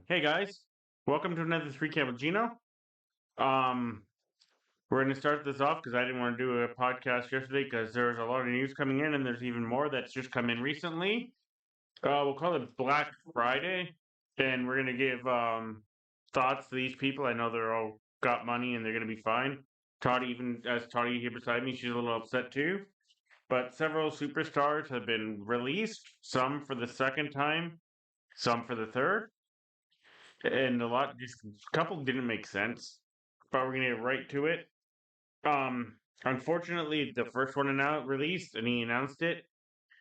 Hey guys, welcome to another 3count with Gino. Um, we're going to start this off because I didn't want to do a podcast yesterday because there's a lot of news coming in and there's even more that's just come in recently. We'll call it Black Friday, and we're going to give thoughts to these people. I know they're all got money and they're going to be fine. Toddy, even as Toddy here beside me, she's a little upset too. But several superstars have been released, some for the second time, some for the third. And a lot just a couple didn't make sense, but we're gonna get right to it. Um, Unfortunately, the first one released, and he announced it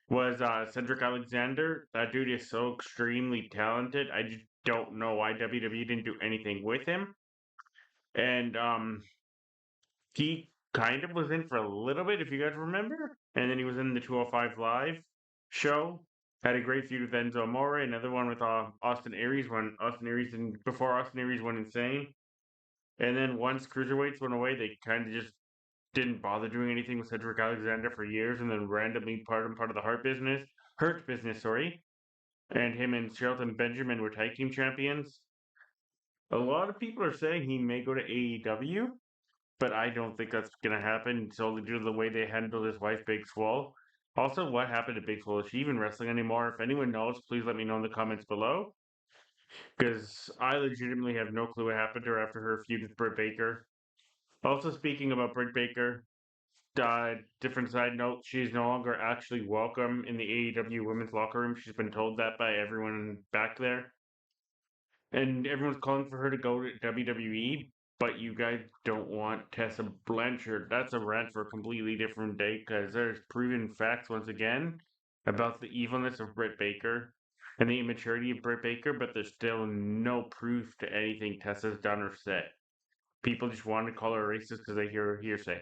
was Cedric Alexander. That dude is so extremely talented. I just don't know why WWE didn't do anything with him. And he kind of was in for a little bit, if you guys remember. And then he was in the 205 Live show. Had a great feud with Enzo Amore. Another one with Austin Aries when Austin Aries and before Austin Aries went insane. And then once cruiserweights went away, they kind of just didn't bother doing anything with Cedric Alexander for years, and then randomly part of the Hurt business, sorry. And him and Shelton Benjamin were tag team champions. A lot of people are saying he may go to AEW, but I don't think that's gonna happen solely due to the way they handled his wife, Big Swole. Also, what happened to Big Swole? Is she even wrestling anymore? If anyone knows, please let me know in the comments below, because I legitimately have no clue what happened to her after her feud with Britt Baker. Also, speaking about Britt Baker, different side note, she's no longer actually welcome in the AEW women's locker room. She's been told that by everyone back there. And everyone's calling for her to go to WWE, but you guys don't want Tessa Blanchard. That's a rant for a completely different day because there's proven facts once again about the evilness of Britt Baker and the immaturity of Britt Baker, but there's still no proof to anything Tessa's done or said. People just want to call her racist because they hear hearsay.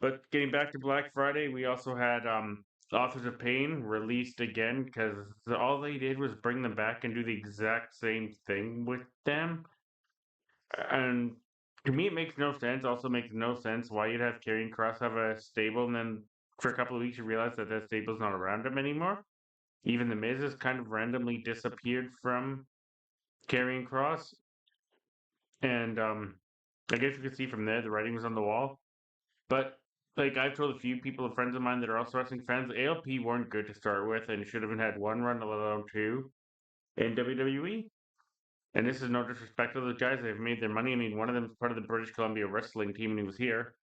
But getting back to Black Friday, we also had Authors of Pain released again because all they did was bring them back and do the exact same thing with them. And to me, it makes no sense. Also, makes no sense why you'd have Karrion Cross have a stable and then for a couple of weeks you realize that that stable's not around him anymore. Even the Miz has kind of randomly disappeared from Karrion Cross, and I guess you could see from there the writing was on the wall. But like I've told a few people, friends of mine that are also wrestling fans, ALP weren't good to start with, and should have had one run, let alone two, in WWE. And this is no disrespect to those guys; they've made their money. I mean, one of them is part of the British Columbia wrestling team, and he was here.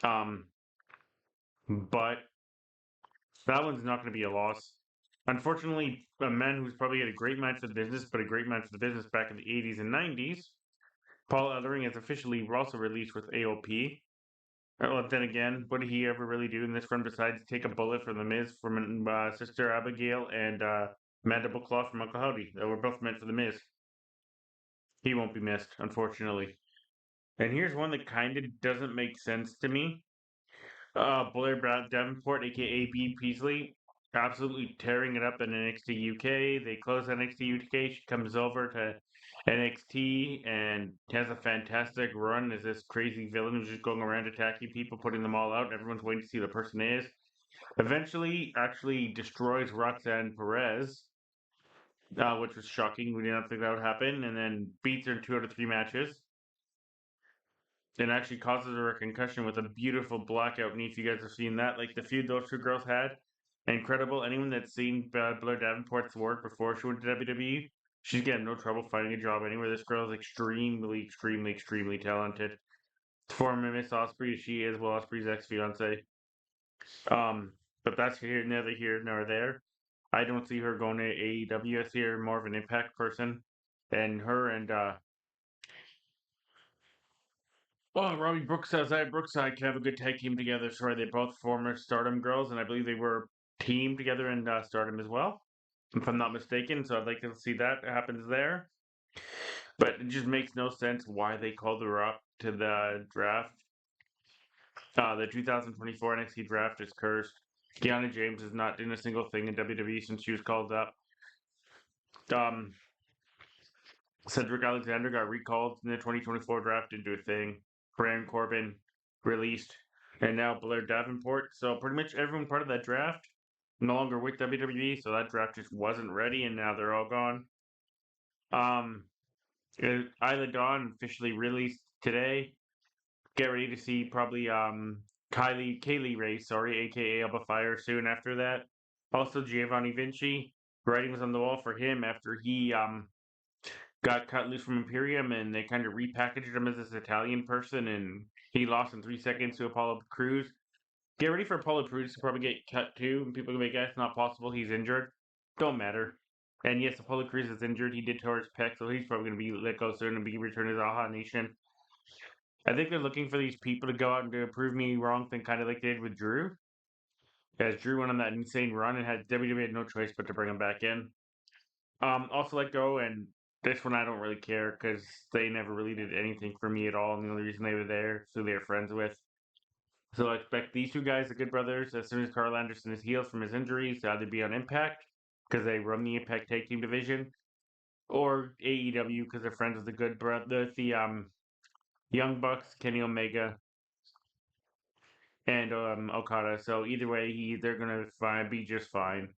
Um, but that one's not going to be a loss. Unfortunately, a man who's probably had a great match for the business, but a great match for the business back in the 80s and 90s, Paul Ellering has officially also released with AOP. Well, then again, what did he ever really do in this run besides take a bullet from the Miz from Sister Abigail and Mandible Claw from Uncle Howdy that were both meant for the Miz? He won't be missed, unfortunately. And here's one that kind of doesn't make sense to me. Blair Davenport, aka B Peasley, absolutely tearing it up in NXT UK. They close NXT UK. She comes over to NXT and has a fantastic run as this crazy villain who's just going around attacking people, putting them all out, and everyone's waiting to see who the person is. Eventually, actually destroys Roxanne Perez, which was shocking. We did not think that would happen, and then beats her in 2 out of 3 matches and actually causes her a concussion with a beautiful blackout knee. If you guys have seen that, like the feud those two girls had, incredible. Anyone that's seen Blair Davenport's work before she went to WWE, she's getting no trouble finding a job anywhere. This girl is extremely, extremely, extremely talented. Former Miss Osprey, she is Will Osprey's ex fiance. Um, but that's neither here nor there. I don't see her going to AEW. I see her more of an Impact person, and her and Robbie Brookside, Isaiah Brookside can have a good tag team together. Sorry, they're both former Stardom girls, and I believe they were teamed together in Stardom as well, if I'm not mistaken. So I'd like to see that happens there. But it just makes no sense why they called her up to the draft. The 2024 NXT draft is cursed. Kiana James is not doing a single thing in WWE since she was called up. Um, Cedric Alexander got recalled in the 2024 draft, didn't do a thing. Baron Corbin released, and now Blair Davenport. So pretty much everyone part of that draft no longer with WWE, so that draft just wasn't ready, and now they're all gone. Um, Isla Dawn officially released today. Get ready to see probably Kaylee Ray, sorry, aka Alba Fire soon after that. Also Giovanni Vinci. Writing was on the wall for him after he got cut loose from Imperium and they kind of repackaged him as this Italian person and he lost in 3 seconds to Apollo Cruz. Get ready for Apollo Cruz to probably get cut too. And people are gonna be like, that's not possible, he's injured. Don't matter. And yes, Apollo Cruz is injured. He did tear his pec, so he's probably gonna be let go soon and be returned to the Aha Nation. I think they're looking for these people to go out and to prove me wrong, thing kind of like they did with Drew. As Drew went on that insane run and had WWE had no choice but to bring him back in. Also let go, and this one I don't really care because they never really did anything for me at all. And the only reason they were there is who they were friends with. So I expect these two guys, the Good Brothers, as soon as Carl Anderson is healed from his injuries, to either be on Impact because they run the Impact Tag Team division, or AEW because they're friends with the Good Brother, the Young Bucks, Kenny Omega, and Okada. So either way, they're gonna be just fine.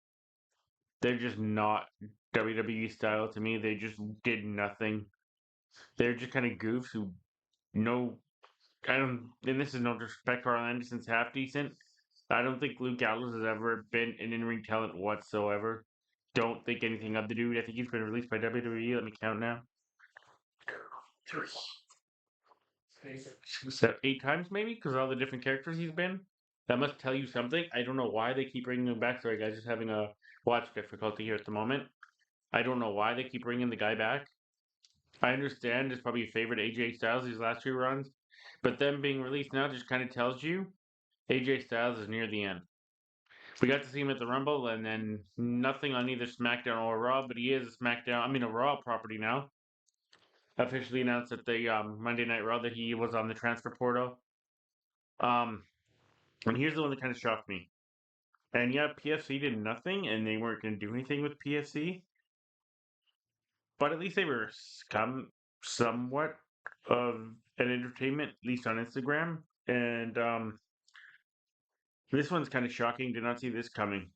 They're just not WWE style to me. They just did nothing. They're just kind of goofs who know. I don't. And this is no disrespect. Carl Anderson's half decent. I don't think Luke Gallows has ever been an in-ring talent whatsoever. Don't think anything of the dude. I think he's been released by WWE. Let me count now. Three, so 8 times maybe because all the different characters he's been. That must tell you something. I don't know why they keep bringing him back. Sorry guys, just having a watch difficulty here at the moment. I don't know why they keep bringing the guy back. I understand it's probably a favorite AJ Styles these last 2 runs, but them being released now just kind of tells you AJ Styles is near the end. We got to see him at the Rumble, and then nothing on either SmackDown or Raw, but he is a SmackDown, I mean a Raw property now. Officially announced at the Monday Night Raw that he was on the transfer portal. Um, and here's the one that kind of shocked me. And yeah, PFC did nothing, and they weren't going to do anything with PFC, but at least they were somewhat of an entertainment, at least on Instagram. And this one's kind of shocking. Did not see this coming.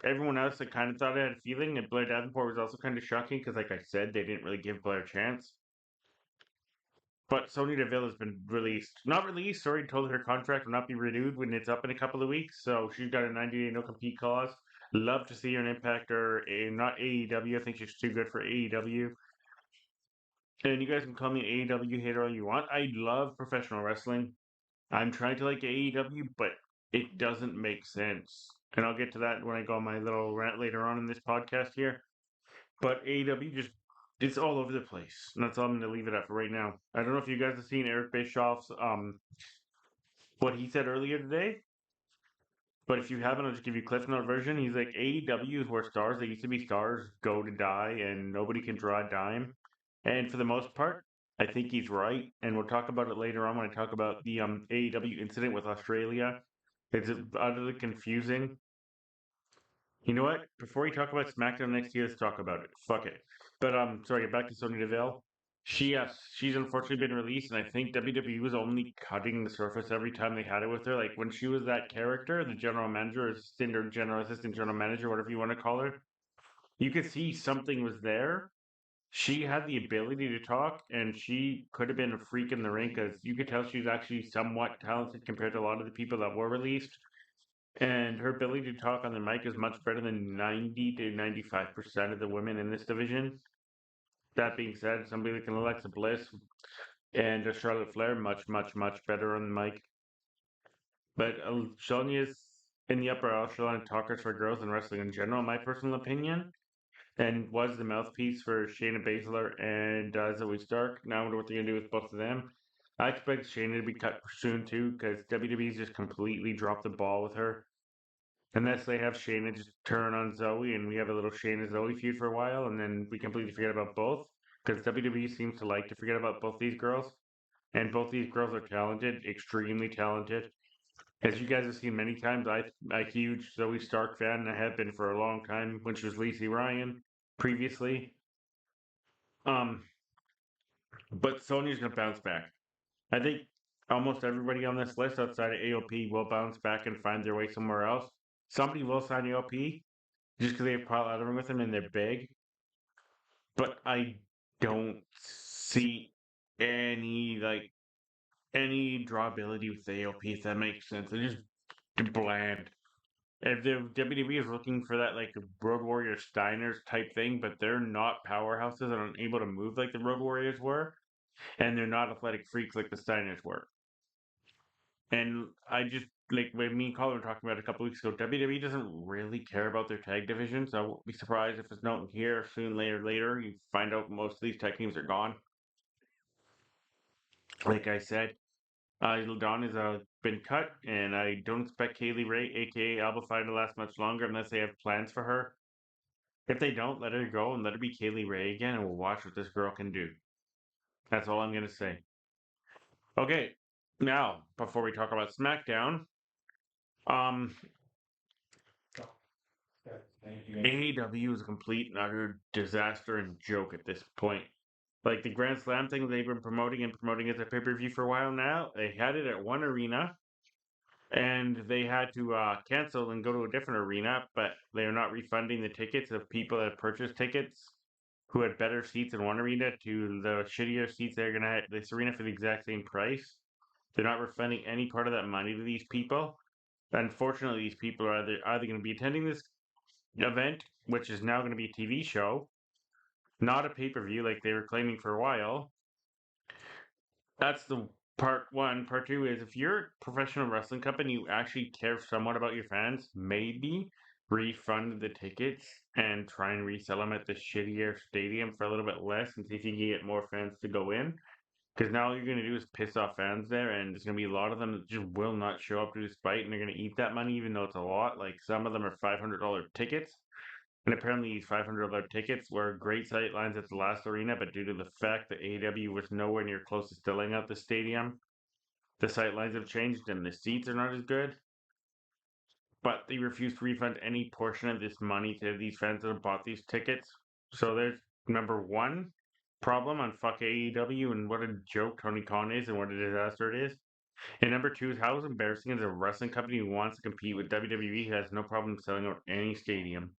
Everyone else, I kind of thought I had a feeling, and Blair Davenport was also kind of shocking because, like I said, they didn't really give Blair a chance. But Sonya Deville has been released. Not released, sorry, told her contract will not be renewed when it's up in a couple of weeks. So she's got a 90-day no compete clause. Love to see her in Impact or not AEW. I think she's too good for AEW. And you guys can call me an AEW hater all you want. I love professional wrestling. I'm trying to like AEW, but it doesn't make sense. And I'll get to that when I go on my little rant later on in this podcast here. But AEW just it's all over the place. And that's all I'm gonna leave it at for right now. I don't know if you guys have seen Eric Bischoff's what he said earlier today. But if you haven't, I'll just give you Cliff Note version. He's like AEW is where stars that used to be stars go to die and nobody can draw a dime. And for the most part, I think he's right. And we'll talk about it later on when I talk about the AEW incident with Australia. It's utterly confusing. You know what? Before we talk about SmackDown next year, let's talk about it. Fuck it. But sorry, back to Sonya Deville. She's unfortunately been released, and I think WWE was only cutting the surface every time they had it with her. Like when she was that character, the general manager, assistant, or general assistant, general manager, whatever you want to call her, you could see something was there. She had the ability to talk, and she could have been a freak in the ring because you could tell she was actually somewhat talented compared to a lot of the people that were released. And her ability to talk on the mic is much better than 90 to 95% of the women in this division. That being said, somebody like an Alexa Bliss and a Charlotte Flair, much, much, much better on the mic. But Sonya's in the upper echelon talkers for girls and wrestling in general, in my personal opinion, and was the mouthpiece for Shayna Baszler and Zoe Stark. Now I wonder what they're going to do with both of them. I expect Shayna to be cut soon too, because WWE's just completely dropped the ball with her. Unless they have Shayna just turn on Zoe and we have a little Shayna Zoe feud for a while and then we completely forget about both. Because WWE seems to like to forget about both these girls. And both these girls are talented, extremely talented. As you guys have seen many times, I'm a huge Zoe Stark fan and I have been for a long time when she was Lacey Ryan previously. Um, but Sonya's gonna bounce back. I think almost everybody on this list outside of AOP will bounce back and find their way somewhere else. somebody will sign AOP just because they have Paul Ellering with them and they're big. But I don't see any any drawability with the AOP, if that makes sense. They're just bland. If the WWE is looking for that like Road Warrior Steiners type thing, but they're not powerhouses and unable to move like the Road Warriors were, and they're not athletic freaks like the Steiners were. And I just like when me and Colin were talking about it a couple weeks ago, WWE doesn't really care about their tag division, so I won't be surprised if it's not here soon later you find out most of these tag teams are gone. Like I said, Dawn has been cut, and I don't expect Kaylee Ray, aka Alba Fyre, to last much longer unless they have plans for her. If they don't, let her go and let her be Kaylee Ray again, and we'll watch what this girl can do. That's all I'm gonna say. Okay, now before we talk about SmackDown, um, AEW is a complete and utter disaster and joke at this point. Like the Grand Slam thing they've been promoting as a pay per view for a while now. They had it at one arena, and they had to cancel and go to a different arena, but they're not refunding the tickets of people that purchased tickets who had better seats in one arena to the shittier seats they're gonna have this arena for the exact same price. They're not refunding any part of that money to these people. Unfortunately, these people are either going to be attending this event, which is now going to be a TV show, not a pay per view like they were claiming for a while. That's the part one. Part two is if you're a professional wrestling company, you actually care somewhat about your fans, maybe refund the tickets and try and resell them at the shittier stadium for a little bit less and see if you can get more fans to go in. Because now all you're going to do is piss off fans there, and there's going to be a lot of them that just will not show up to this fight, and they're going to eat that money, even though it's a lot. Like some of them are $500 tickets, and apparently these $500 tickets were great sight lines at the last arena, but due to the fact that AEW was nowhere near close to filling out the stadium, the sight lines have changed and the seats are not as good. But they refuse to refund any portion of this money to these fans that have bought these tickets. So there's number one problem on fuck AEW and what a joke Tony Khan is and what a disaster it is. And number two is how is embarrassing as a wrestling company who wants to compete with WWE who has no problem selling out any stadium.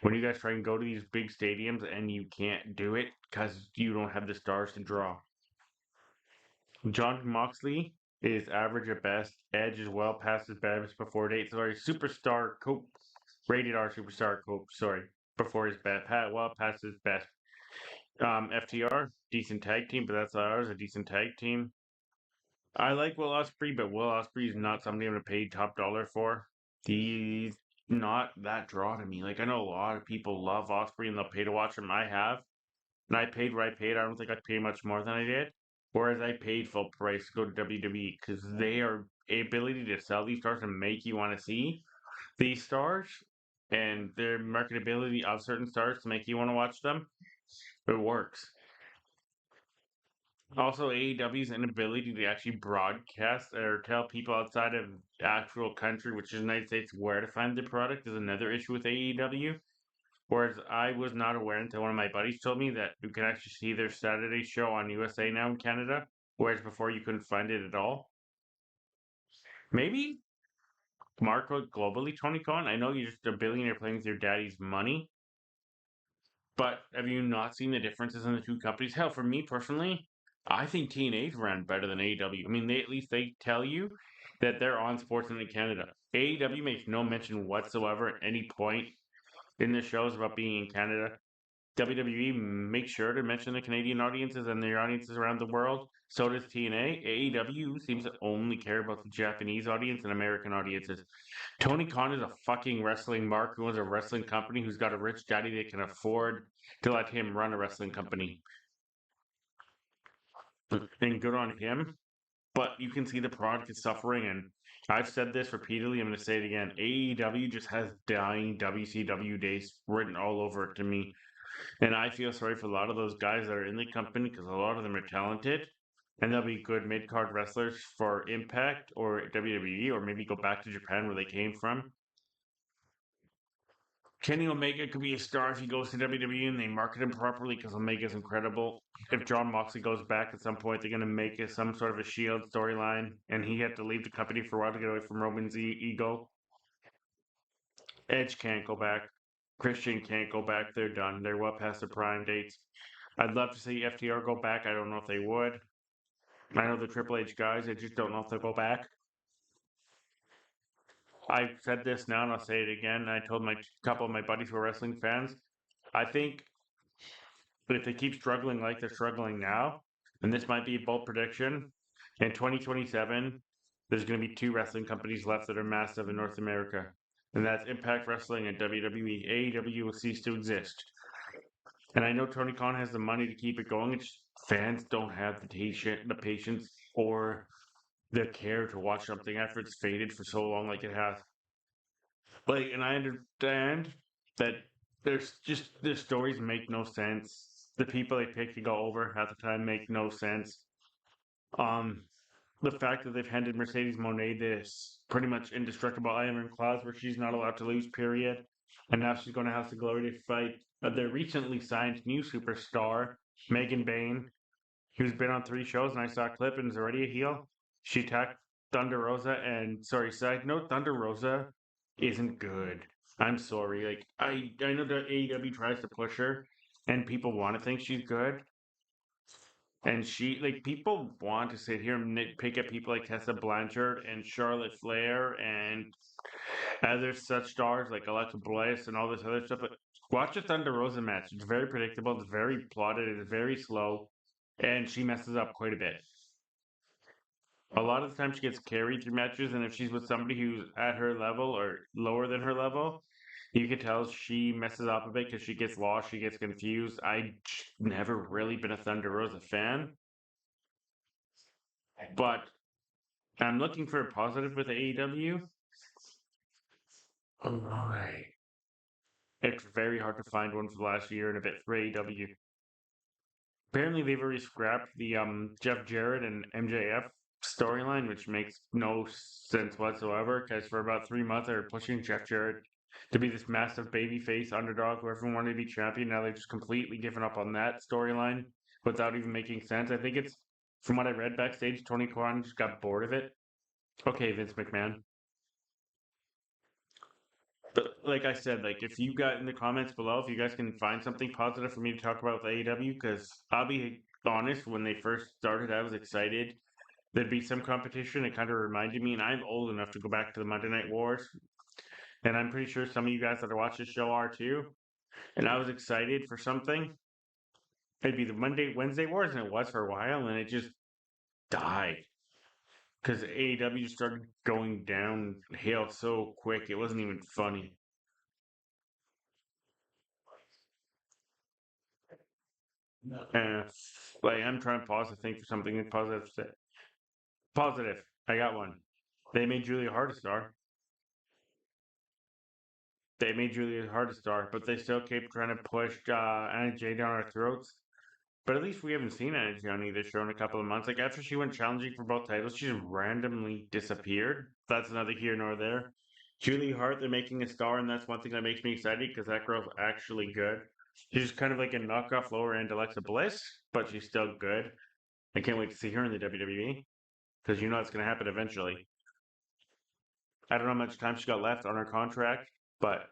When you guys try and go to these big stadiums and you can't do it because you don't have the stars to draw. John Moxley is average at best. Edge is well past his best before date. Sorry, superstar cope, rated R superstar cope. Sorry, before his best, well past his best. FTR decent tag team, but that's ours a decent tag team. I like Will Ospreay, but Will Ospreay is not somebody I'm gonna pay top dollar for. He's not that draw to me. Like I know a lot of people love Ospreay and they'll pay to watch him. I have, and I paid what I paid. I don't think I'd pay much more than I did. Whereas I paid full price to go to WWE because they are ability to sell these stars and make you want to see these stars and their marketability of certain stars to make you want to watch them. It works. Also, AEW's inability to actually broadcast or tell people outside of the actual country, which is the United States, where to find the product is another issue with AEW. Whereas I was not aware until one of my buddies told me that you can actually see their Saturday show on USA now in Canada, whereas before you couldn't find it at all. Maybe market globally, Tony Khan. I know you're just a billionaire playing with your daddy's money, but have you not seen the differences in the two companies? Hell, for me personally, I think TNA's ran better than AEW. I mean, they at least they tell you that they're on Sportsnet in Canada. AEW makes no mention whatsoever at any point in the shows about being in Canada. WWE makes sure to mention the Canadian audiences and their audiences around the world. So does TNA. AEW seems to only care about the Japanese audience and American audiences. Tony Khan is a fucking wrestling mark who owns a wrestling company who's got a rich daddy that can afford to let him run a wrestling company. And good on him. But you can see the product is suffering, and I've said this repeatedly. I'm going to say it again. AEW just has dying WCW days written all over it to me. And I feel sorry for a lot of those guys that are in the company because a lot of them are talented and they'll be good mid card wrestlers for Impact or WWE or maybe go back to Japan where they came from. Kenny Omega could be a star if he goes to WWE and they market him properly because Omega's incredible. If John Moxley goes back at some point, they're going to make it some sort of a Shield storyline and he had to leave the company for a while to get away from Roman's ego. Edge can't go back. Christian can't go back. They're done. They're well past their prime dates. I'd love to see FTR go back. I don't know if they would. I know the Triple H guys. I just don't know if they'll go back. I've said this now and I'll say it again. I told my couple of my buddies who are wrestling fans. I think if they keep struggling like they're struggling now, and this might be a bold prediction, in 2027, there's going to be two wrestling companies left that are massive in North America, and that's Impact Wrestling and WWE. AEW will cease to exist. And I know Tony Khan has the money to keep it going. It's fans don't have the patience, or the care to watch something after it's faded for so long, like it has. Like, and I understand that their stories make no sense. The people they pick to go over half the time make no sense. Um, the fact that they've handed Mercedes Monet this pretty much indestructible iron clause where she's not allowed to lose, period, and now she's going to House of Glory to fight their recently signed new superstar, Megan Bain, who's been on 3 shows, and I saw a clip and is already a heel. She attacked Thunder Rosa, and sorry, side note, Thunder Rosa isn't good. I'm sorry. Like I know that AEW tries to push her, and people want to think she's good, and she like people want to sit here and nitpick at people like Tessa Blanchard and Charlotte Flair and other such stars like Alexa Bliss and all this other stuff. But watch a Thunder Rosa match. It's very predictable. It's very plotted. It's very slow, and she messes up quite a bit. A lot of the time she gets carried through matches, and if she's with somebody who's at her level or lower than her level, you can tell she messes up a bit because she gets lost, she gets confused. I never really been a Thunder Rosa fan, but I'm looking for a positive with AEW. Right. It's very hard to find one for the last year and a bit for AEW. Apparently, they've already scrapped the Jeff Jarrett and MJF storyline, which makes no sense whatsoever. Because for about 3 months, they were pushing Jeff Jarrett to be this massive babyface underdog who everyone wanted to be champion. Now they've just completely given up on that storyline without even making sense. I think it's from what I read backstage, Tony Khan just got bored of it. Okay, Vince McMahon. But like I said, like if you got in the comments below, if you guys can find something positive for me to talk about with AEW, because I'll be honest, when they first started, I was excited. There'd be some competition. It kind of reminded me, and I'm old enough to go back to the Monday Night Wars, and I'm pretty sure some of you guys that are watching this show are too. And I was excited for something. It'd be the Wednesday Wars, and it was for a while, and it just died because AEW started going downhill so quick. It wasn't even funny. Uh, like I'm trying to pause to think for something positive. Positive. I got one. They made Julia Hart a star. They made Julia Hart a star, but they still keep trying to push Anna Jay down our throats. But at least we haven't seen Anna Jay on either show in a couple of months. Like after she went challenging for both titles, she just randomly disappeared. That's neither here nor there. Julia Hart, they're making a star, and that's one thing that makes me excited because that girl's actually good. She's kind of like a knockoff lower end Alexa Bliss, but she's still good. I can't wait to see her in the WWE because you know it's going to happen eventually. I don't know how much time she got left on her contract, but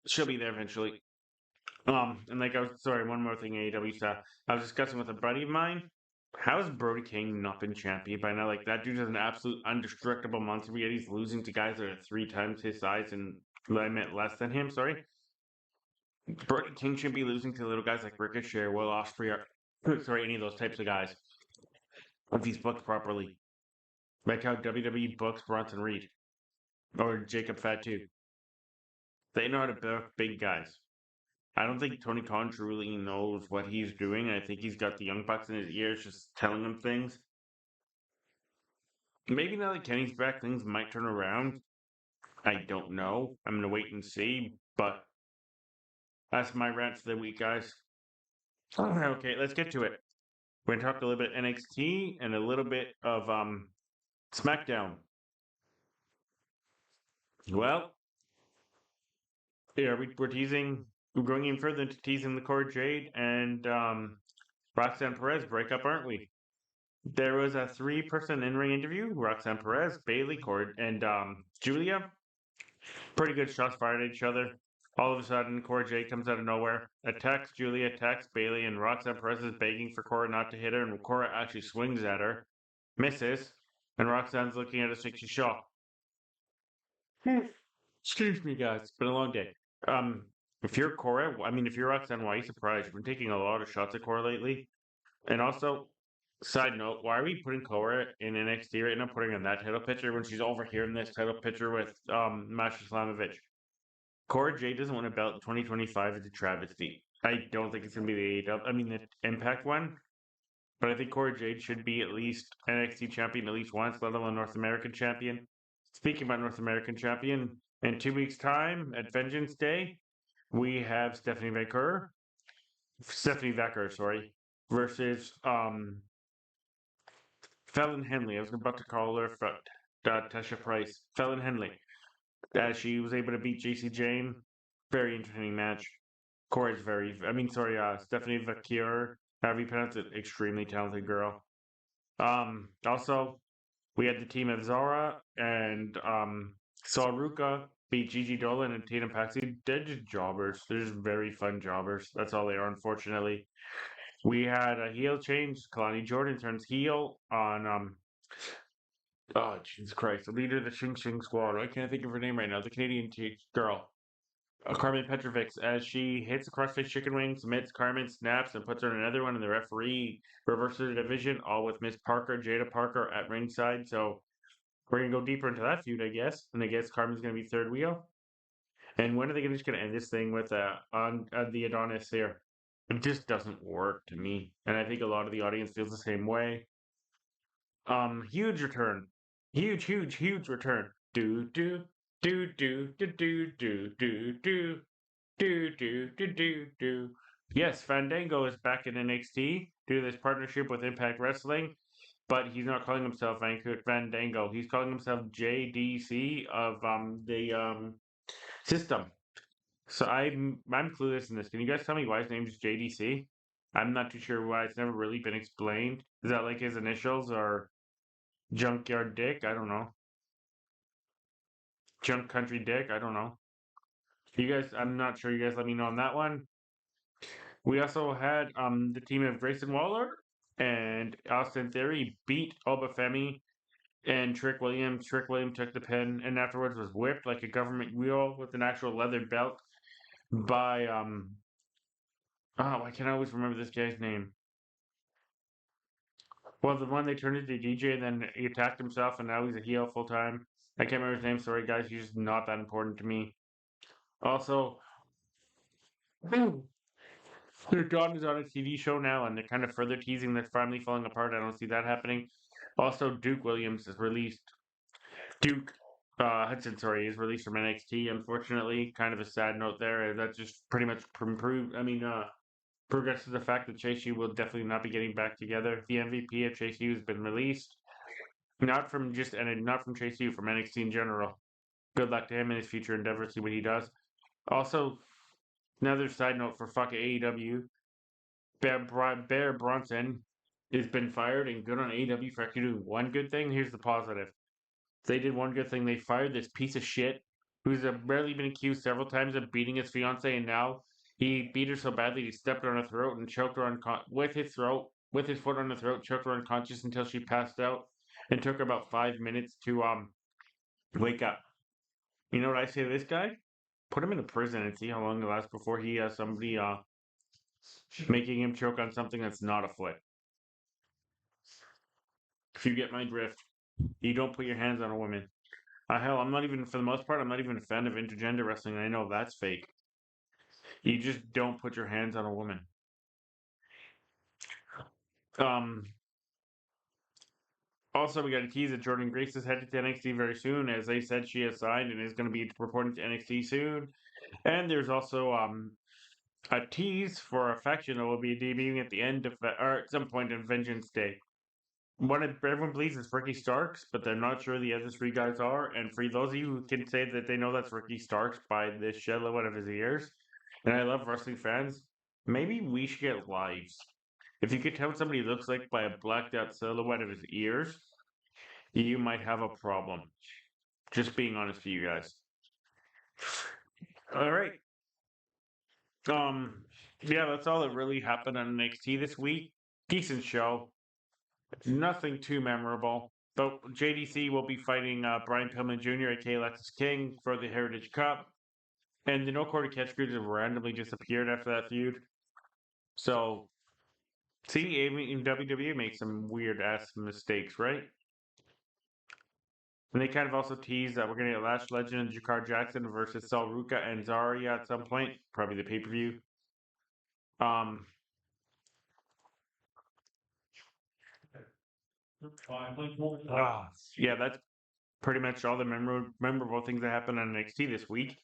she'll be there eventually. And like I was sorry, one more thing, AEW stuff. I was discussing with a buddy of mine. How has Brody King not been champion by now? Like that dude is an absolute undestructible monster. Yet he's losing to guys that are 3 times his size and I meant less than him. Sorry, Brody King should be losing to little guys like Ricochet or Will Ospreay or sorry, any of those types of guys if he's booked properly. Like how WWE books Bronson Reed or Jacob Fatu. They know how to book big guys. I don't think Tony Khan truly knows what he's doing. I think he's got the young bucks in his ears just telling him things. Maybe now that Kenny's back, things might turn around. I don't know. I'm gonna wait and see. But that's my rant for the week, guys. Okay, let's get to it. We're gonna talk a little bit NXT and a little bit of SmackDown. Well, yeah, we're teasing. We're going even further into teasing the Cora Jade and Roxanne Perez breakup, aren't we? There was a three-person in-ring interview. Roxanne Perez, Bailey, Cord, and Julia. Pretty good shots fired at each other. All of a sudden, Cora Jade comes out of nowhere, attacks Julia, attacks Bailey, and Roxanne Perez is begging for Cora not to hit her, and Cora actually swings at her, misses, and Roxanne's looking at us like she's shocked. Excuse me, guys. It's been a long day. Um, if you're Cora, I mean, if you're Roxanne, why are you surprised? You've been taking a lot of shots at Cora lately. And also, side note, why are we putting Cora in NXT right now, putting her in that title picture when she's over here in this title picture with Masha Slamovich? Cora Jade doesn't win a belt in 2025 is a travesty. I don't think it's going to be the AEW, I mean, the Impact one, but I think Cora Jade should be at least NXT champion at least once, let alone North American champion. Speaking about North American champion, in 2 weeks' time at Vengeance Day, we have Stephanie Vacker, sorry, versus Fallon Henley. I was about to call her Tasha Price. Fallon Henley. She was able to beat JC Jane. Very entertaining match. Corey's Stephanie Vaquer, however you pronounce it, extremely talented girl. Also, we had the team of Zara and Saruka beat Gigi Dolan and Tatum Paxi. They're just jobbers. They're just very fun jobbers. That's all they are, unfortunately. We had a heel change. Kalani Jordan turns heel on oh Jesus Christ, the leader of the Shing Shing Squad. I can't think of her name right now. The Canadian girl. Carmen Petrovic, as she hits a crossface chicken wing, submits Carmen, snaps, and puts her in another one, and the referee reverses the division, all with Miss Parker, Jada Parker, at ringside. So we're gonna go deeper into that feud, I guess. And I guess Carmen's gonna be third wheel. And when are they just gonna end this thing with on the Adonis here? It just doesn't work to me, and I think a lot of the audience feels the same way. Huge return, huge return. Do do do do do do do do do. Do. Yes, Fandango is back in NXT due to this partnership with Impact Wrestling, but he's not calling himself Fandango. He's calling himself JDC of the system. So I'm clueless in this. Can you guys tell me why his name is JDC? I'm not too sure why. It's never really been explained. Is that like his initials or Junkyard Dick? I don't know. Junk Country Dick? I don't know. You guys, I'm not sure. You guys let me know on that one. We also had the team of Grayson Waller and Austin Theory beat Obafemi and Trick Williams. Trick Williams took the pin and afterwards was whipped like a government wheel with an actual leather belt by oh, I can always remember this guy's name. Well, the one they turned into DJ and then he attacked himself and now he's a heel full time. I can't remember his name. Sorry, guys. He's just not that important to me. Also, their Dawn is on a TV show now, and they're kind of further teasing that's finally falling apart. I don't see that happening. Also, Duke Williams is released. Duke Hudson, sorry, is released from NXT. Unfortunately, kind of a sad note there. That just pretty much progresses the fact that Chase U will definitely not be getting back together. The MVP of Chase U has been released, not from Chase U, from NXT in general. Good luck to him in his future endeavors. See what he does. Also, another side note for fuck AEW. Bear Bronson has been fired, and good on AEW for actually doing one good thing. Here's the positive. They did one good thing. They fired this piece of shit who's barely been accused several times of beating his fiance, and now he beat her so badly he stepped her on her throat and choked her with his foot on her throat, choked her unconscious until she passed out, and took her about 5 minutes to wake up. You know what I say to this guy? Put him in a prison and see how long it lasts before he has somebody making him choke on something that's not a foot. If you get my drift, you don't put your hands on a woman. Hell, I'm not even, for the most part, I'm not even a fan of intergender wrestling. I know that's fake. You just don't put your hands on a woman. Um. Also, we got a tease that Jordan Grace is headed to NXT very soon. As they said, she has signed and is going to be reporting to NXT soon. And there's also a tease for a faction that will be debuting at the end of, or at some point in Vengeance Day. Everyone believes it's Ricky Starks, but they're not sure the other three guys are. And for those of you who can say that they know that's Ricky Starks by the shallow out of his ears, and I love wrestling fans, maybe we should get lives. If you could tell what somebody looks like by a blacked out silhouette of his ears, you might have a problem. Just being honest with you guys. All right. Um, yeah, that's all that really happened on NXT this week. Decent show. Nothing too memorable. But JDC will be fighting Brian Pillman Jr., aka Alexis King, for the Heritage Cup. And the No Quarter Catch Crews have randomly disappeared after that feud. So, see, even WWE makes some weird ass mistakes, right? And they kind of also teased that we're going to get Lash Legend and Jakar Jackson versus Sal Ruka and Zarya at some point, probably the pay per view. Um, yeah, that's pretty much all the memorable things that happened on NXT this week.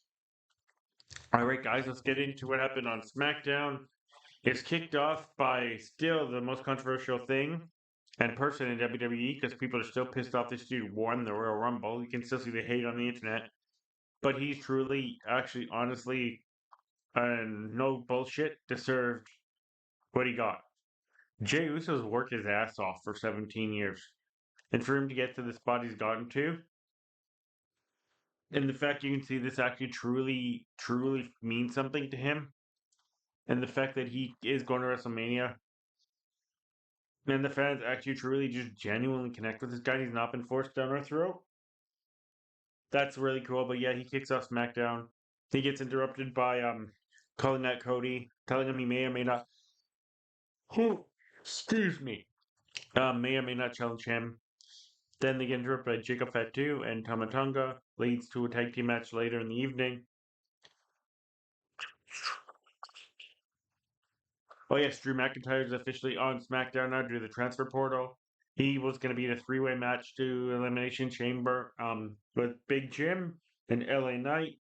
All right, guys, let's get into what happened on SmackDown. It's kicked off by still the most controversial thing and person in WWE because people are still pissed off this dude won the Royal Rumble. You can still see the hate on the internet, but he's truly, actually, honestly, and no bullshit, deserved what he got. Jey Uso's worked his ass off for 17 years, and for him to get to the spot he's gotten to, and the fact you can see this actually truly, truly means something to him, and the fact that he is going to WrestleMania, and the fans actually truly just genuinely connect with this guy. He's not been forced down our throat. That's really cool. But yeah, he kicks off SmackDown. He gets interrupted by calling out Cody, telling him he may or may not. Oh, excuse me. May or may not challenge him. Then they get interrupted by Jacob Fatu and Tamatonga. Leads to a tag team match later in the evening. Oh yes, Drew McIntyre is officially on SmackDown now due to the transfer portal. He was going to be in a three-way match to Elimination Chamber with Big Jim and LA Knight.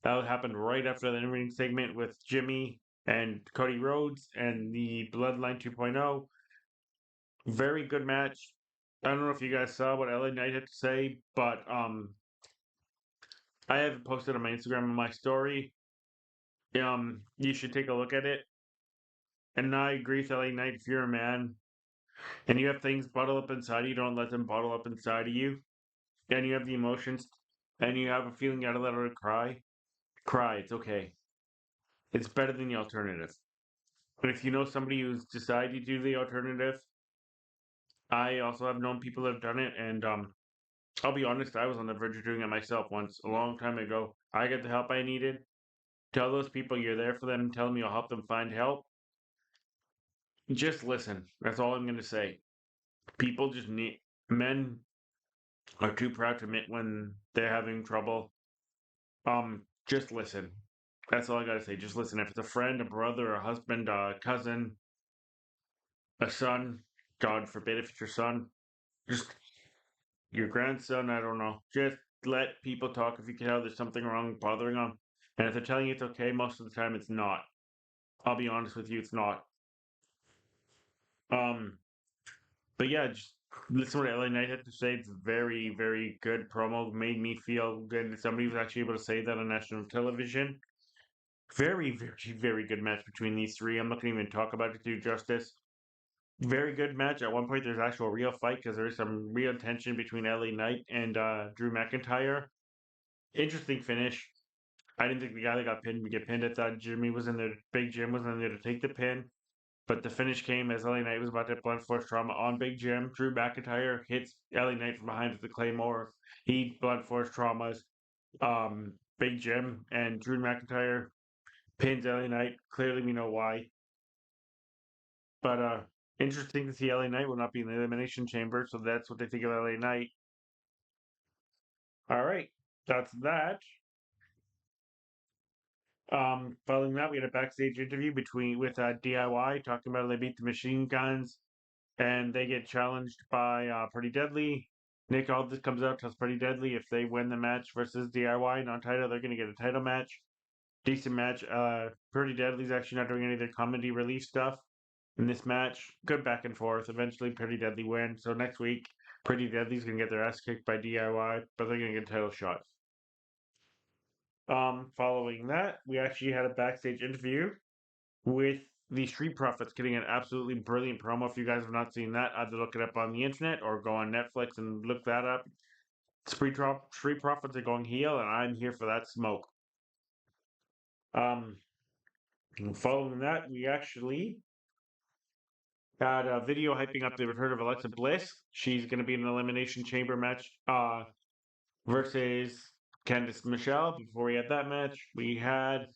That happened right after the in-ring segment with Jimmy and Cody Rhodes and the Bloodline 2.0. Very good match. I don't know if you guys saw what LA Knight had to say, but I have posted on my Instagram and my story. You should take a look at it. And I agree with LA Knight. If you're a man and you have things bottle up inside you, don't let them bottle up inside of you. And you have the emotions and you have a feeling you gotta let it cry. Cry, it's okay. It's better than the alternative. But if you know somebody who's decided to do the alternative, I also have known people that have done it, and I'll be honest, I was on the verge of doing it myself once a long time ago. I got the help I needed. Tell those people you're there for them, tell them you'll help them find help. Just listen. That's all I'm gonna say. People just need men are too proud to admit when they're having trouble. Just listen. That's all I gotta say. Just listen. If it's a friend, a brother, a husband, a cousin, a son, God forbid if it's your son, just your grandson, I don't know. Just let people talk if you can tell there's something wrong bothering them. And if they're telling you it's okay, most of the time it's not. I'll be honest with you, it's not. Um, but yeah, just listen to what LA Knight had to say. It's very, very good promo. Made me feel good that somebody was actually able to say that on national television. Very, very, very good match between these three. I'm not going to even talk about it to do justice. Very good match. At one point, there's actual real fight because there is some real tension between LA Knight and Drew McIntyre. Interesting finish. I didn't think the guy that got pinned would get pinned. I thought Jimmy was in there, Big Jim was in there to take the pin. But the finish came as LA Knight was about to blunt force trauma on Big Jim. Drew McIntyre hits LA Knight from behind with the Claymore. He blunt force traumas Big Jim, and Drew McIntyre pins LA Knight. Clearly, we know why. But interesting to see LA Knight will not be in the Elimination Chamber, so that's what they think of LA Knight. All right, that's that. Following that, we had a backstage interview with DIY talking about how they beat the Machine Guns, and they get challenged by Pretty Deadly. Nick Aldis comes out, tells Pretty Deadly if they win the match versus DIY non-title, they're going to get a title match. Decent match. Pretty Deadly's actually not doing any of their comedy relief stuff in this match. Good back and forth. Eventually, Pretty Deadly win. So next week, Pretty Deadly's going to get their ass kicked by DIY, but they're going to get a title shot. Following that, we actually had a backstage interview with the Street Profits getting an absolutely brilliant promo. If you guys have not seen that, either look it up on the internet or go on Netflix and look that up. Street Profits are going heel, and I'm here for that smoke. Um, Following that, we actually had a video hyping up the return of Alexa Bliss. She's going to be in an Elimination Chamber match versus Candice Michelle. Before we had that match, we had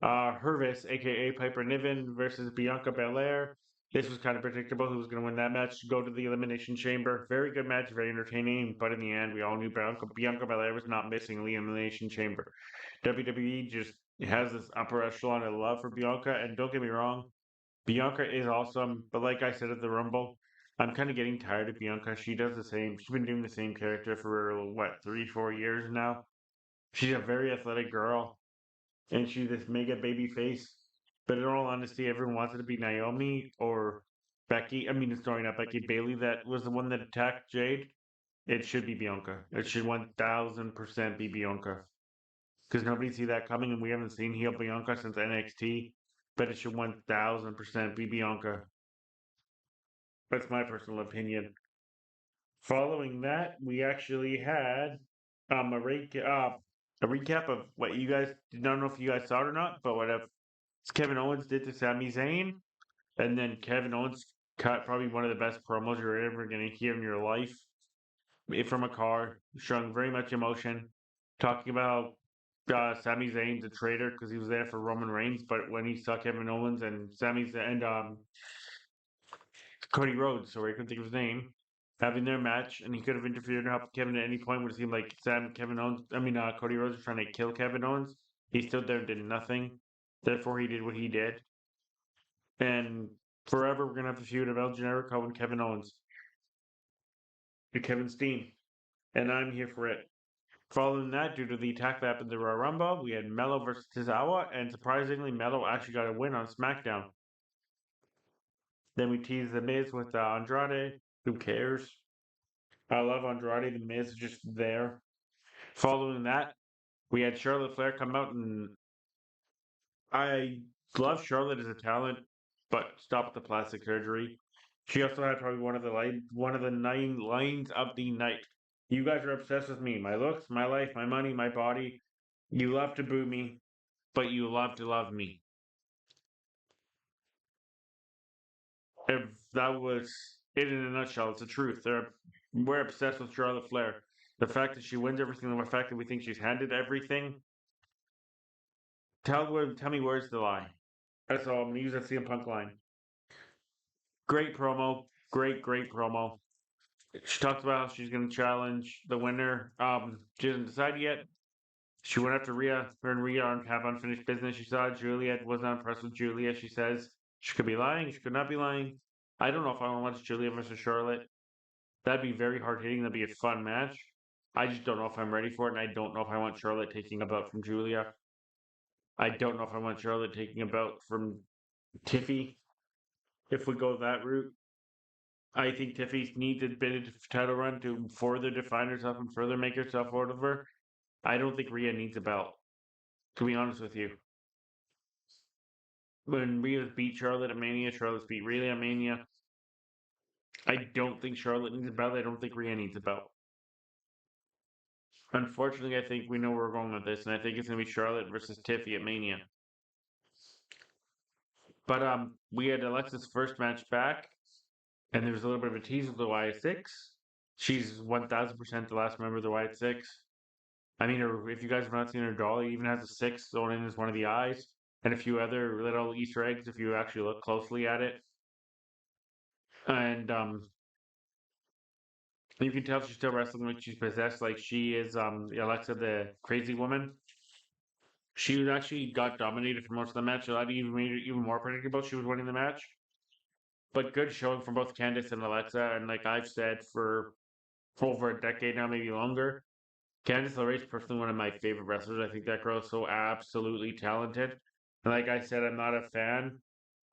Hervis, aka Piper Niven, versus Bianca Belair. This was kind of predictable who was going to win that match. Go to the Elimination Chamber. Very good match, very entertaining. But in the end, we all knew Bianca Belair was not missing the Elimination Chamber. WWE just has this upper echelon of love for Bianca. And don't get me wrong, Bianca is awesome. But like I said at the Rumble, I'm kind of getting tired of Bianca. She does the same. She's been doing the same character for what, 3, 4 years now. She's a very athletic girl, and she's this mega baby face. But in all honesty, everyone wants it to be Naomi or Becky. I mean, sorry, not Becky. Bailey, that was the one that attacked Jade. It should be Bianca. It should 1000% be Bianca. Because nobody see that coming, and we haven't seen heel Bianca since NXT. But it should 1000% be Bianca. That's my personal opinion. Following that, we actually had a recap of what you guys, I don't know if you guys saw it or not, but what Kevin Owens did to Sami Zayn, and then Kevin Owens cut probably one of the best promos you're ever going to hear in your life from a car, showing very much emotion, talking about Sami Zayn's a traitor because he was there for Roman Reigns, but when he saw Kevin Owens and Cody Rhodes, sorry, I couldn't think of his name, having their match, and he could have interfered and helped Kevin at any point. Would it seem like Cody Rhodes was trying to kill Kevin Owens. He stood there and did nothing. Therefore, he did what he did. And forever, we're gonna have a feud of El Generico and Kevin Owens, and Kevin Steen, and I'm here for it. Following that, due to the attack that happened in the Royal Rumble, we had Mello versus Tozawa, and surprisingly, Mello actually got a win on SmackDown. Then we teased The Miz with Andrade. Who cares? I love Andrade. The Miz is just there. Following that, we had Charlotte Flair come out, and I love Charlotte as a talent, but stop the plastic surgery. She also had probably one of the 9 lines of the night. You guys are obsessed with me, my looks, my life, my money, my body. You love to boo me, but you love to love me. If that was it in a nutshell, it's the truth. We're obsessed with Charlotte Flair. The fact that she wins everything, the fact that we think she's handed everything. Tell me where's the lie. That's all. I'm gonna use that CM Punk line. Great promo. Great promo. She talks about how she's gonna challenge the winner. She hasn't decided yet. She went after Rhea. Her and Rhea have unfinished business. She saw Juliet, was not impressed with Julia. She says she could be lying, she could not be lying. I don't know if I want to watch Julia versus Charlotte. That'd be very hard hitting. That'd be a fun match. I just don't know if I'm ready for it, and I don't know if I want Charlotte taking a belt from Julia. I don't know if I want Charlotte taking a belt from Tiffy. If we go that route, I think Tiffy needs a bit of title run to further define herself and further make herself out of her. I don't think Rhea needs a belt, to be honest with you. When Rhea beat Charlotte at Mania, Charlotte's beat Rhea at Mania. I don't think Charlotte needs a belt. I don't think Rhea needs a belt. Unfortunately, I think we know where we're going with this, and I think it's going to be Charlotte versus Tiffy at Mania. But we had Alexa's first match back, and there was a little bit of a tease with the Wyatt Six. She's 1000% the last member of the Wyatt Six. I mean, if you guys have not seen her doll, it even has a six thrown in as one of the eyes, and a few other little Easter eggs if you actually look closely at it. And you can tell she's still wrestling like she's possessed, like she is Alexa the crazy woman. She actually got dominated for most of the match. So that even made it even more predictable. She was winning the match. But good showing from both Candice and Alexa. And like I've said for over a decade now, maybe longer, Candice LeRae is personally one of my favorite wrestlers. I think that girl is so absolutely talented. And like I said, I'm not a fan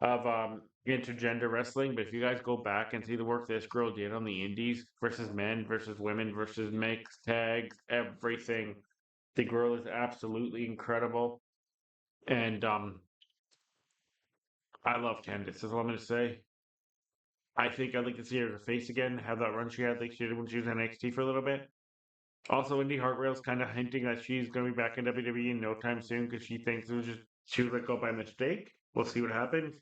of intergender wrestling, but if you guys go back and see the work this girl did on the indies versus men versus women versus mixed tags, everything, the girl is absolutely incredible. And I love Candace. That's all I'm gonna say. I think I'd like to see her as a face again. Have that run she had like she did when she was in NXT for a little bit. Also, Indy Hartwell's kind of hinting that she's going to be back in WWE in no time soon because she thinks it was just she was let go by mistake. We'll see what happens.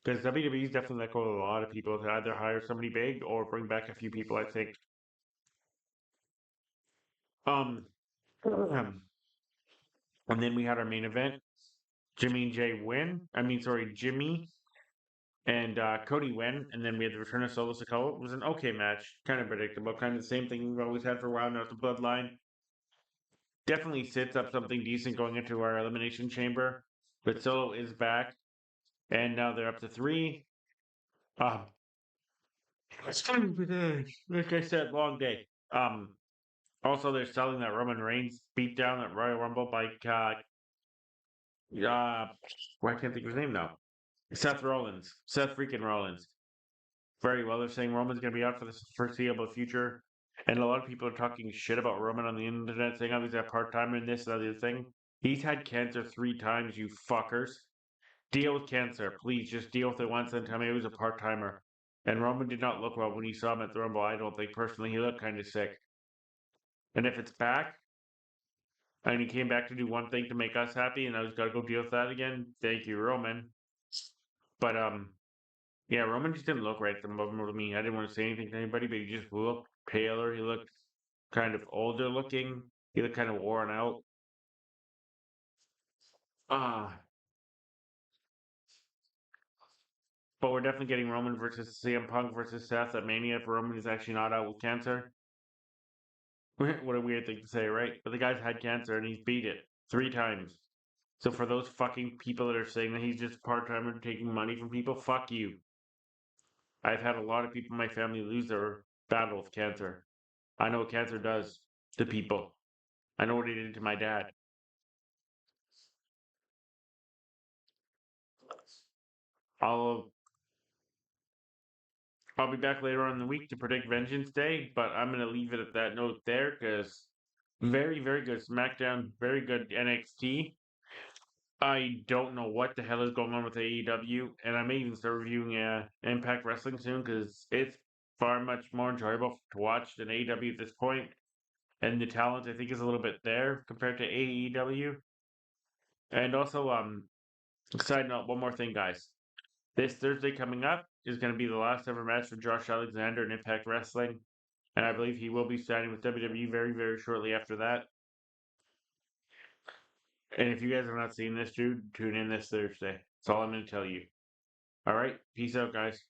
Because WWE's definitely let go of a lot of people to either hire somebody big or bring back a few people. I think. Um, um, and then we had our main event. Jimmy and Jay win. I mean, sorry, Jimmy and Cody win, and then we had the return of Solo Sikoa. It was an okay match, kind of predictable, kind of the same thing we've always had for a while now. It's the Bloodline definitely sets up something decent going into our elimination chamber. But Solo is back, and now they're up to three. Um, like I said, long day. Also they're selling that Roman Reigns beatdown at Royal Rumble by uh, well, I can't think of his name now. Seth Rollins, Seth freaking Rollins. Very well. They're saying Roman's going to be out for the foreseeable future. And a lot of people are talking shit about Roman on the internet, saying, oh, he's a part timer and this and other thing. He's had cancer 3 times, you fuckers. Deal with cancer. Please just deal with it once and tell me he was a part timer. And Roman did not look well when you saw him at the Rumble. I don't think personally he looked kind of sick. And if it's back, and he came back to do one thing to make us happy, and I was got to go deal with that again, thank you, Roman. But yeah, Roman just didn't look right at the moment with me. I didn't want to say anything to anybody, but he just looked paler. He looked kind of older looking. He looked kind of worn out. Ah, but we're definitely getting Roman versus CM Punk versus Seth at Mania if Roman is actually not out with cancer. What a weird thing to say, right? But the guy's had cancer and he's beat it 3 times. So for those fucking people that are saying that he's just part timer taking money from people, fuck you. I've had a lot of people in my family lose their battle with cancer. I know what cancer does to people. I know what it did to my dad. I'll I'll be back later on in the week to predict Vengeance Day, but I'm gonna leave it at that note there because very, very good SmackDown, very good NXT. I don't know what the hell is going on with AEW, and I may even start reviewing Impact Wrestling soon because it's far much more enjoyable to watch than AEW at this point, and the talent I think is a little bit there compared to AEW. And also, side note, one more thing, guys. This Thursday coming up is going to be the last ever match for Josh Alexander in Impact Wrestling, and I believe he will be signing with WWE very, very shortly after that. And if you guys have not seen this, dude, tune in this Thursday. That's all I'm going to tell you. All right, peace out, guys.